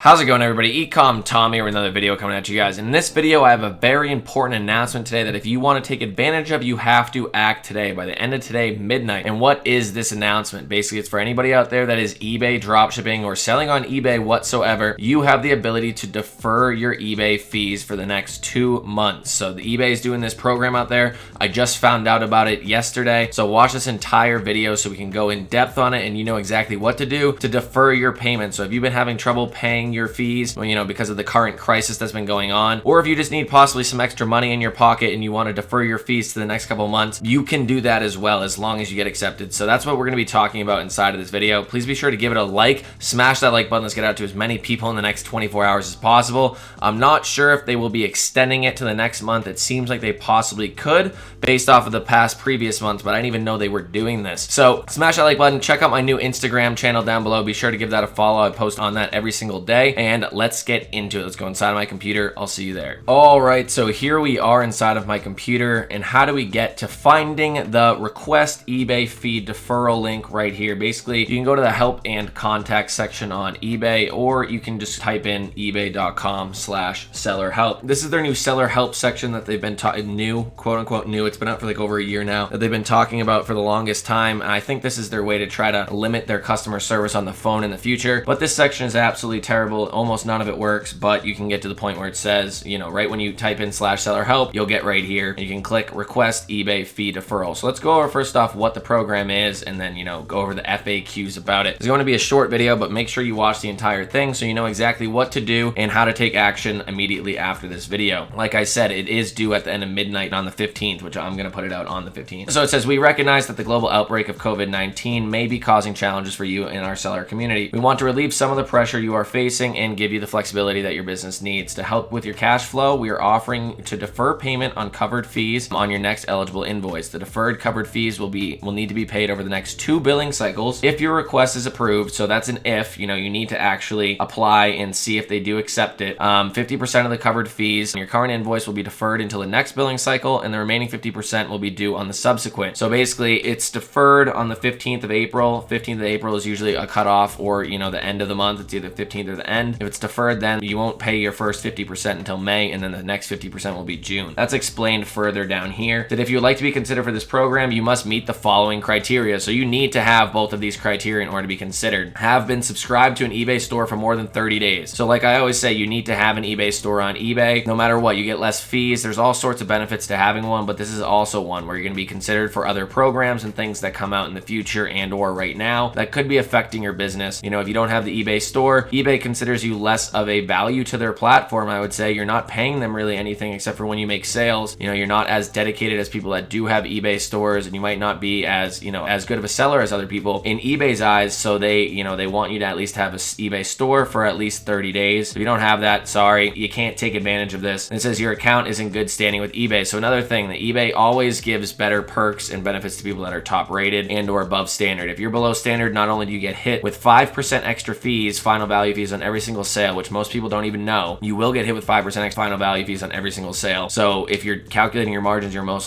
How's it going, everybody? Ecom Tom here with another video coming at you guys. In this video, I have a very important announcement today that if you want to take advantage of, you have to act today, by the end of today, midnight. And what is this announcement? Basically, it's for anybody out there that is eBay dropshipping or selling on eBay whatsoever. You have the ability to defer your eBay fees for the next 2 months. So the eBay is doing this program out there. I just found out about it yesterday. So watch this entire video so we can go in depth on it and you know exactly what to do to defer your payment. So if you've been having trouble paying your fees, because of the current crisis that's been going on, or if you just need possibly some extra money in your pocket and you want to defer your fees to the next couple months, you can do that as well, as long as you get accepted. So that's what we're going to be talking about inside of this video. Please be sure to give it a like, smash that like button. Let's get out to as many people in the next 24 hours as possible. I'm not sure if they will be extending it to the next month. It seems like they possibly could based off of the past previous months, but I didn't even know they were doing this. So smash that like button. Check out my new Instagram channel down below. Be sure to give that a follow. I post on that every single day. And let's get into it. Let's go inside of my computer. I'll see you there. All right, so here we are inside of my computer. And how do we get to finding the request eBay fee deferral link right here? Basically, you can go to the help and contact section on eBay, or you can just type in ebay.com/seller help. This is their new seller help section that they've been new, quote unquote new. It's been out for like over a year now, that they've been talking about for the longest time. And I think this is their way to try to limit their customer service on the phone in the future. But this section is absolutely terrible. Almost none of it works, but you can get to the point where it says, right when you type in /seller help, you'll get right here. You can click request eBay fee deferral. So let's go over first off what the program is, and then, go over the FAQs about it. It's going to be a short video, but make sure you watch the entire thing so you know exactly what to do and how to take action immediately after this video. Like I said, it is due at the end of midnight on the 15th, which I'm going to put it out on the 15th. So it says, we recognize that the global outbreak of COVID-19 may be causing challenges for you in our seller community. We want to relieve some of the pressure you are facing and give you the flexibility that your business needs. To help with your cash flow, we are offering to defer payment on covered fees on your next eligible invoice. The deferred covered fees will need to be paid over the next 2 billing cycles if your request is approved. So that's an if, you need to actually apply and see if they do accept it. 50% of the covered fees on your current invoice will be deferred until the next billing cycle, and the remaining 50% will be due on the subsequent. So basically, it's deferred on the 15th of April. 15th of April is usually a cutoff, or the end of the month. It's either 15th or the end. If it's deferred, then you won't pay your first 50% until May, and then the next 50% will be June. That's explained further down here, that if you would like to be considered for this program, you must meet the following criteria. So you need to have both of these criteria in order to be considered. Have been subscribed to an eBay store for more than 30 days. So like I always say, you need to have an eBay store on eBay. No matter what, you get less fees. There's all sorts of benefits to having one, but this is also one where you're going to be considered for other programs and things that come out in the future and or right now that could be affecting your business. If you don't have the eBay store, eBay considers you less of a value to their platform. I would say you're not paying them really anything except for when you make sales. You're not as dedicated as people that do have eBay stores, and you might not be as as good of a seller as other people in eBay's eyes. So they want you to at least have an eBay store for at least 30 days. If you don't have that, sorry, you can't take advantage of this. And it says your account is in good standing with eBay. So another thing, that eBay always gives better perks and benefits to people that are top rated and or above standard. If you're below standard, not only do you get hit with 5% extra fees, final value fees on every single sale, which most people don't even know, you will get hit with 5% extra final value fees on every single sale. So if you're calculating your margins, you're below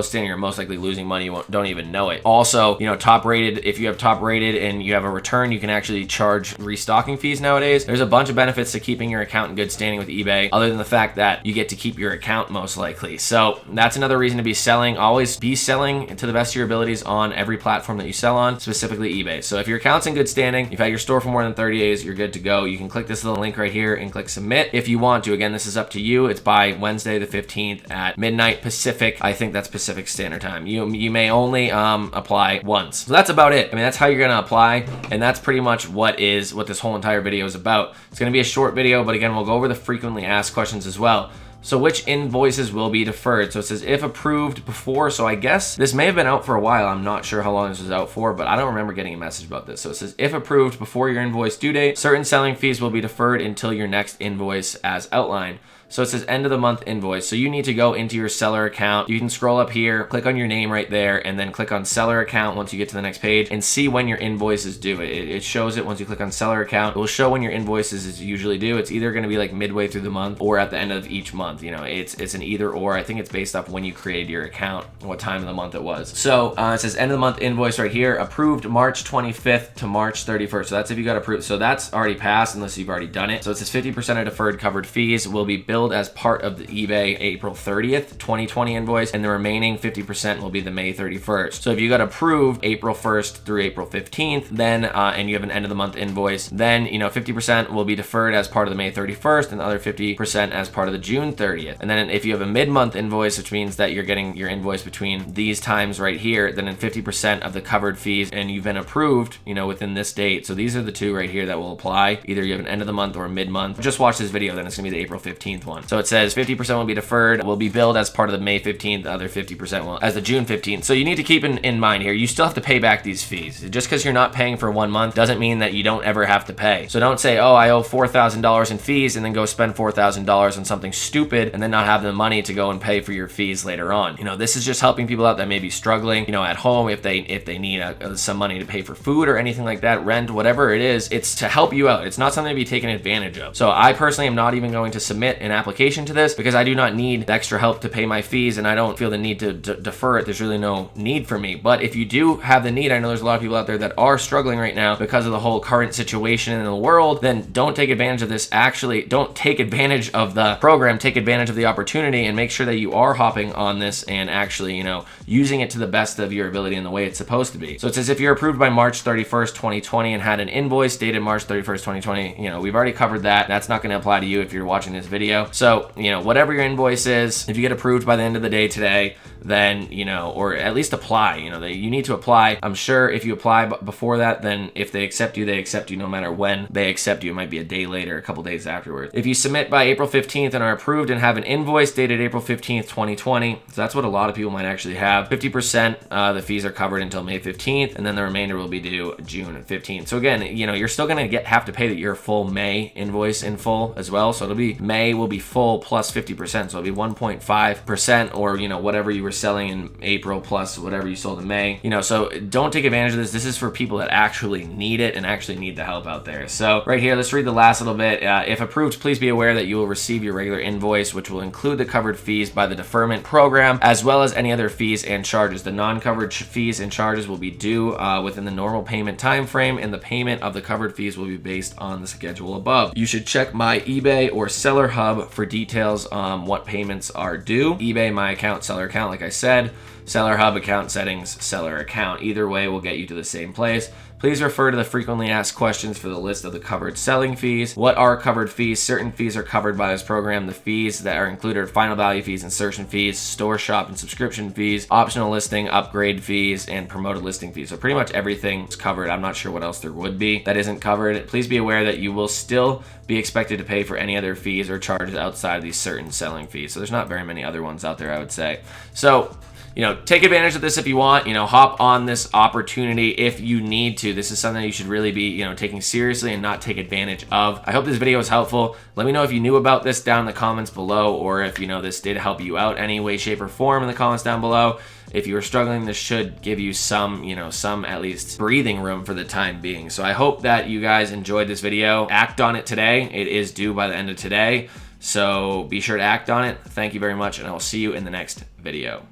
standard, you're most likely losing money. You don't even know it. Also, top rated, if you have top rated and you have a return, you can actually charge restocking fees nowadays. There's a bunch of benefits to keeping your account in good standing with eBay, other than the fact that you get to keep your account most likely. So that's another reason to be selling. Always be selling to the best of your abilities on every platform that you sell on, specifically eBay. So if your account's in good standing, you've had your store for more than 30 days, you're good to go. You can click this little link right here and click submit if you want to. Again, this is up to you. It's by Wednesday the 15th at midnight Pacific. I think that's Pacific Standard Time. You may only apply once. So that's about it. That's how you're gonna apply, and that's pretty much what this whole entire video is about. It's gonna be a short video, but again, we'll go over the frequently asked questions as well. So which invoices will be deferred? So it says if approved before. So I guess this may have been out for a while. I'm not sure how long this was out for, but I don't remember getting a message about this. So it says if approved before your invoice due date, certain selling fees will be deferred until your next invoice as outlined. So it says end of the month invoice. So you need to go into your seller account. You can scroll up here, click on your name right there, and then click on seller account once you get to the next page and see when your invoice is due. It shows it once you click on seller account. It will show when your invoices is usually due. It's either going to be like midway through the month or at the end of each month. You know, it's an either or. I think it's based off when you created your account, what time of the month it was. So it says end of the month invoice right here, approved March 25th to March 31st. So that's if you got approved. So that's already passed unless you've already done it. So it says 50% of deferred covered fees will be billed as part of the eBay April 30th, 2020 invoice, and the remaining 50% will be the May 31st. So if you got approved April 1st through April 15th, then and you have an end of the month invoice, then 50% will be deferred as part of the May 31st and the other 50% as part of the June 30th. And then if you have a mid-month invoice, which means that you're getting your invoice between these times right here, then in 50% of the covered fees and you've been approved, within this date. So these are the two right here that will apply. Either you have an end of the month or a mid-month. Just watch this video, then it's gonna be the April 15th one. So it says 50% will be deferred, will be billed as part of the May 15th, the other 50% will as the June 15th. So you need to keep in mind here, you still have to pay back these fees. Just because you're not paying for 1 month doesn't mean that you don't ever have to pay. So don't say, oh, I owe $4,000 in fees and then go spend $4,000 on something stupid and then not have the money to go and pay for your fees later on. This is just helping people out that may be struggling, at home if they need some money to pay for food or anything like that, rent, whatever it is. It's to help you out. It's not something to be taken advantage of. So I personally am not even going to submit an application to this because I do not need extra help to pay my fees and I don't feel the need to defer it. There's really no need for me. But if you do have the need, I know there's a lot of people out there that are struggling right now because of the whole current situation in the world, then don't take advantage of this. Actually, don't take advantage of the program, take advantage of the opportunity and make sure that you are hopping on this and actually, using it to the best of your ability in the way it's supposed to be. So it says if you're approved by March 31st, 2020 and had an invoice dated March 31st, 2020, we've already covered that. That's not going to apply to you if you're watching this video. So, whatever your invoice is, if you get approved by the end of the day today, then, or at least apply, you need to apply. I'm sure if you apply before that, then if they accept you no matter when they accept you. It might be a day later, a couple days afterwards. If you submit by April 15th and are approved and have an invoice dated April 15th, 2020, so that's what a lot of people might actually have. 50% the fees are covered until May 15th, and then the remainder will be due June 15th. So again, you're still gonna have to pay your full May invoice in full as well. So it'll be May will be full plus 50%. So it'll be 1.5% or whatever you were selling in April plus whatever you sold in May. So don't take advantage of this. This is for people that actually need it and actually need the help out there. So right here, let's read the last little bit. If approved, please be aware that you will receive your regular invoice, which will include the covered fees by the deferment program, as well as any other fees and charges. The non-covered fees and charges will be due within the normal payment time frame, and the payment of the covered fees will be based on the schedule above. You should check my eBay or Seller Hub for details on what payments are due. eBay, my account, seller account, like I said. Seller Hub, account settings, seller account. Either way will get you to the same place. Please refer to the frequently asked questions for the list of the covered selling fees. What are covered fees? Certain fees are covered by this program. The fees that are included are final value fees, insertion fees, store shop and subscription fees, optional listing, upgrade fees, and promoted listing fees. So pretty much everything is covered. I'm not sure what else there would be that isn't covered. Please be aware that you will still be expected to pay for any other fees or charges outside of these certain selling fees. So there's not very many other ones out there, I would say. So take advantage of this if you want, hop on this opportunity if you need to. This is something you should really be, taking seriously and not take advantage of. I hope this video was helpful. Let me know if you knew about this down in the comments below, or if, this did help you out any way, shape, or form in the comments down below. If you are struggling, this should give you some, some at least breathing room for the time being. So I hope that you guys enjoyed this video. Act on it today. It is due by the end of today. So be sure to act on it. Thank you very much, and I will see you in the next video.